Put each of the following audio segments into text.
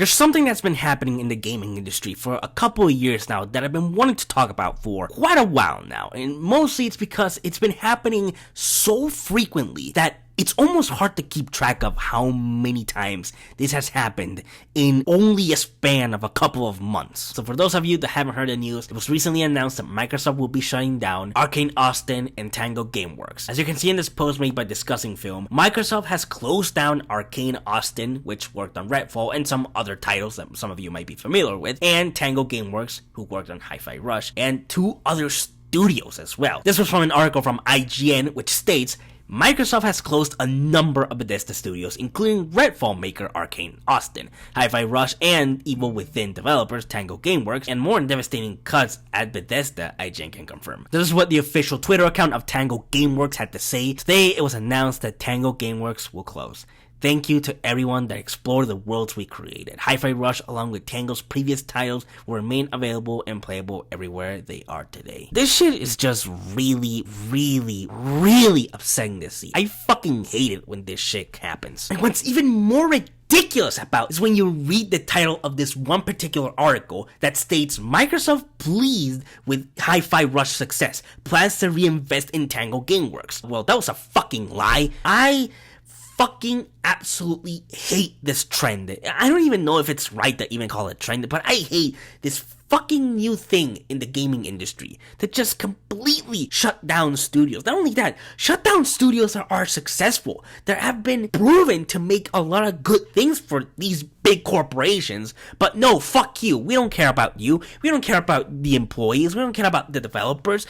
There's something that's been happening in the gaming industry for a couple of years now that I've been wanting to talk about for quite a while now, and mostly it's because it's been happening so frequently that it's almost hard to keep track of how many times this has happened in only a span of a couple of months. So for those of you that haven't heard the news, it was recently announced that Microsoft will be shutting down Arcane Austin and Tango Gameworks. As you can see in this post made by Discussing Film, Microsoft has closed down Arcane Austin, which worked on Redfall and some other titles that some of you might be familiar with, and Tango Gameworks, who worked on Hi-Fi Rush, and 2 other studios as well. This was from an article from IGN, which states, Microsoft has closed a number of Bethesda studios, including Redfall maker Arcane Austin, Hi-Fi Rush, and Evil Within developers Tango Gameworks, and more devastating cuts at Bethesda, IGN can confirm. This is what the official Twitter account of Tango Gameworks had to say. Today, it was announced that Tango Gameworks will close. Thank you to everyone that explored the worlds we created. Hi-Fi Rush, along with Tango's previous titles, will remain available and playable everywhere they are today. This shit is just really upsetting to see. I fucking hate it when this shit happens. And what's even more ridiculous about is when you read the title of this one particular article that states Microsoft pleased with Hi-Fi Rush success, plans to reinvest in Tango Gameworks. Well, that was a fucking lie. I fucking absolutely hate this trend. I don't even know if it's right to even call it a trend, but I hate this fucking new thing in the gaming industry that just completely shut down studios. Not only that, shut down studios that are successful, that have been proven to make a lot of good things for these big corporations. But no, fuck you. We don't care about you. We don't care about the employees. We don't care about the developers.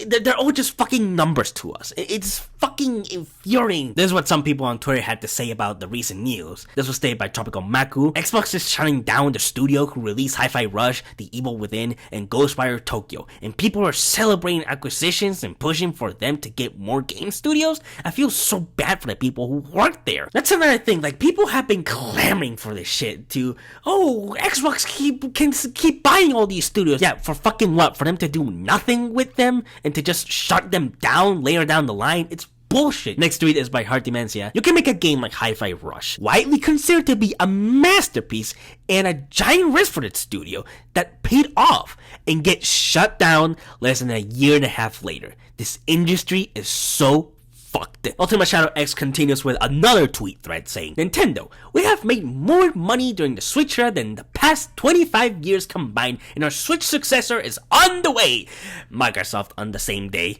They're all just fucking numbers to us. It's fucking infuriating. This is what some people on Twitter had to say about the recent news. This was stated by Tropical Maku. Xbox is shutting down the studio who released Hi-Fi Rush, The Evil Within, and Ghostwire Tokyo, and people are celebrating acquisitions and pushing for them to get more game studios. I feel so bad for the people who work there. That's another thing, like, people have been clamoring for this shit to, Xbox can keep buying all these studios. Yeah, for fucking what? For them to do nothing with them? And to just shut them down later down the line? It's bullshit. Next tweet is by Heart Dementia. You can make a game like Hi-Fi Rush, widely considered to be a masterpiece and a giant risk for the studio that paid off, and get shut down less than a year and a half later. This industry is so fucked. Ultima Shadow X continues with another tweet thread saying, Nintendo, we have made more money during the Switch era than the past 25 years combined, and our Switch successor is on the way. Microsoft on the same day.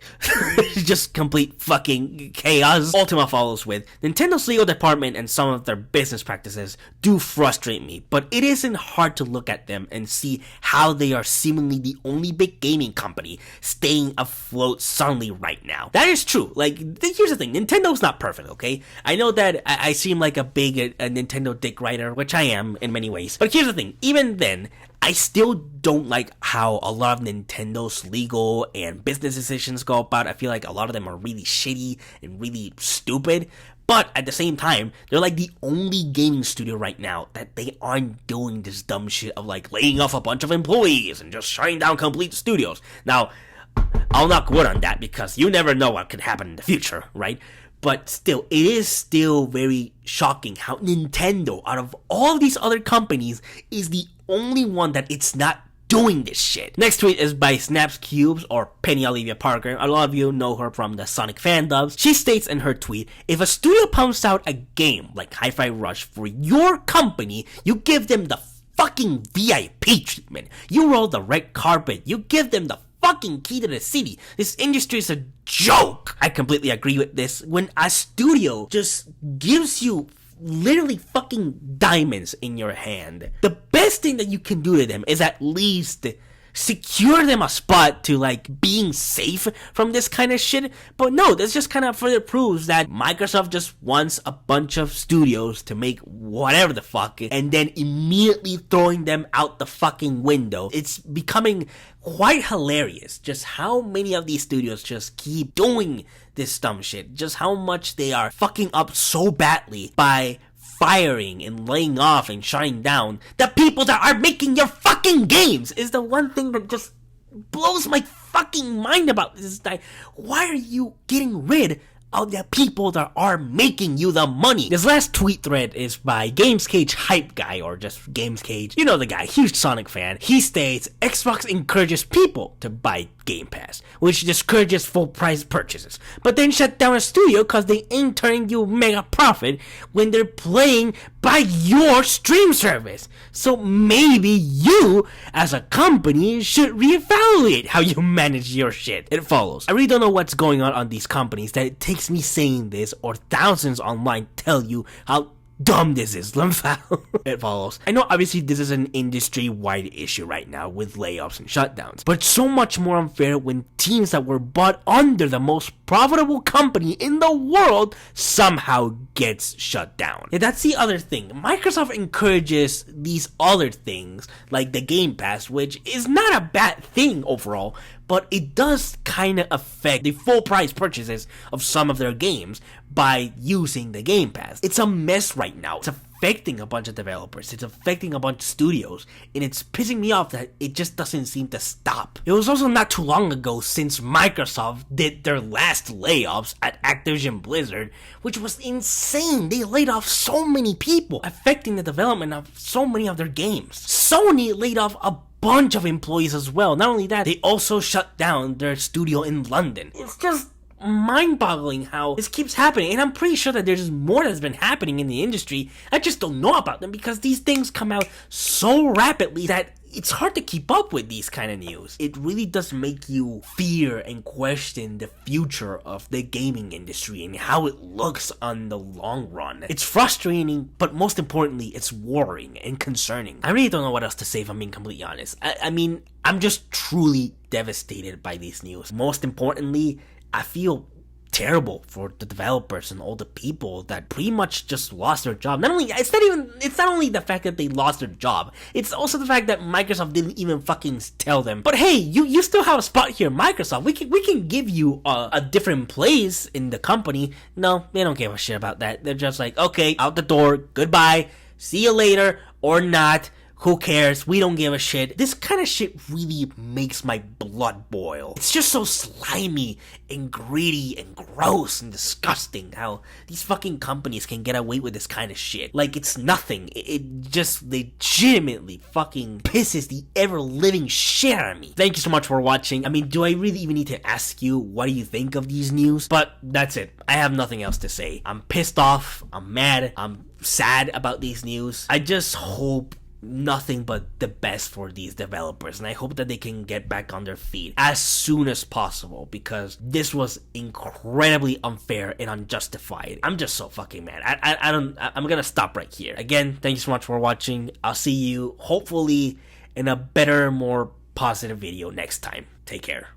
Just complete fucking chaos. Ultima follows with, Nintendo's legal department and some of their business practices do frustrate me, but it isn't hard to look at them and see how they are seemingly the only big gaming company staying afloat suddenly right now. That is true. Like, here's the thing, Nintendo's not perfect, okay? I know that I seem like a big Nintendo dick writer, which I am in many ways, but here's the thing, even then, I still don't like how a lot of Nintendo's legal and business decisions go about. I feel like a lot of them are really shitty and really stupid, but at the same time, they're like the only gaming studio right now that they aren't doing this dumb shit of like laying off a bunch of employees and just shutting down complete studios. Now, I'll knock wood on that because you never know what could happen in the future, right? But still, it is still very shocking how Nintendo, out of all these other companies, is the only one that it's not doing this shit. Next tweet is by Snaps Cubes, or Penny Olivia Parker. A lot of you know her from the Sonic fan dubs. She states in her tweet, if a studio pumps out a game like Hi-Fi Rush for your company, you give them the fucking VIP treatment. You roll the red carpet. You give them the fucking key to the city. This industry is a joke. I completely agree with this. When a studio just gives you literally fucking diamonds in your hand, the best thing that you can do to them is at least secure them a spot to like being safe from this kind of shit. But no, this just kind of further proves that Microsoft just wants a bunch of studios to make whatever the fuck and then immediately throwing them out the fucking window. It's becoming quite hilarious just how many of these studios just keep doing this dumb shit, just how much they are fucking up so badly by firing and laying off and shutting down the people that are making your fucking games. Is the one thing that just blows my fucking mind about this. Why are you getting rid of the people that are making you the money. This last tweet thread is by GamesCage Hype Guy, or just GamesCage. You know the guy, huge Sonic fan. He states, Xbox encourages people to buy Game Pass, which discourages full price purchases, but then shut down a studio cause they ain't turning you mega profit when they're playing by your stream service. So maybe you, as a company, should reevaluate how you manage your shit. It follows. I really don't know what's going on these companies that it takes me saying this or thousands online tell you how dumb this is. It follows. I know obviously this is an industry-wide issue right now with layoffs and shutdowns, but it's so much more unfair when teams that were bought under the most profitable company in the world somehow gets shut down. Yeah, that's the other thing. Microsoft encourages these other things like the Game Pass, which is not a bad thing overall, but it does kind of affect the full price purchases of some of their games by using the Game Pass. It's a mess right now. It's affecting a bunch of developers. It's affecting a bunch of studios. And it's pissing me off that it just doesn't seem to stop. It was also not too long ago since Microsoft did their last layoffs at Activision Blizzard, which was insane. They laid off so many people, affecting the development of so many of their games. Sony laid off a bunch of employees as well. Not only that, they also shut down their studio in London. It's just mind-boggling how this keeps happening, and I'm pretty sure that there's more that's been happening in the industry. I just don't know about them because these things come out so rapidly that it's hard to keep up with these kind of news. It really does make you fear and question the future of the gaming industry and how it looks on the long run. It's frustrating, but most importantly, it's worrying and concerning. I really don't know what else to say if I'm being completely honest. I mean, I'm just truly devastated by these news. Most importantly, I feel terrible for the developers and all the people that pretty much just lost their job. It's not only the fact that they lost their job, it's also the fact that Microsoft didn't even fucking tell them, but hey, you still have a spot here, Microsoft. We can give you a different place in the company. No, they don't give a shit about that. They're just like, okay, out the door, goodbye, see you later, or not. Who cares? We don't give a shit. This kind of shit really makes my blood boil. It's just so slimy and greedy and gross and disgusting how these fucking companies can get away with this kind of shit. Like it's nothing. It just legitimately fucking pisses the ever-living shit out of me. Thank you so much for watching. I mean, do I really even need to ask you what do you think of these news? But that's it. I have nothing else to say. I'm pissed off. I'm mad. I'm sad about these news. I just hope nothing but the best for these developers, and I hope that they can get back on their feet as soon as possible because this was incredibly unfair and unjustified. I'm just so fucking mad. I'm gonna stop right here. Again, thank you so much for watching. I'll see you hopefully in a better, more positive video next time. Take care.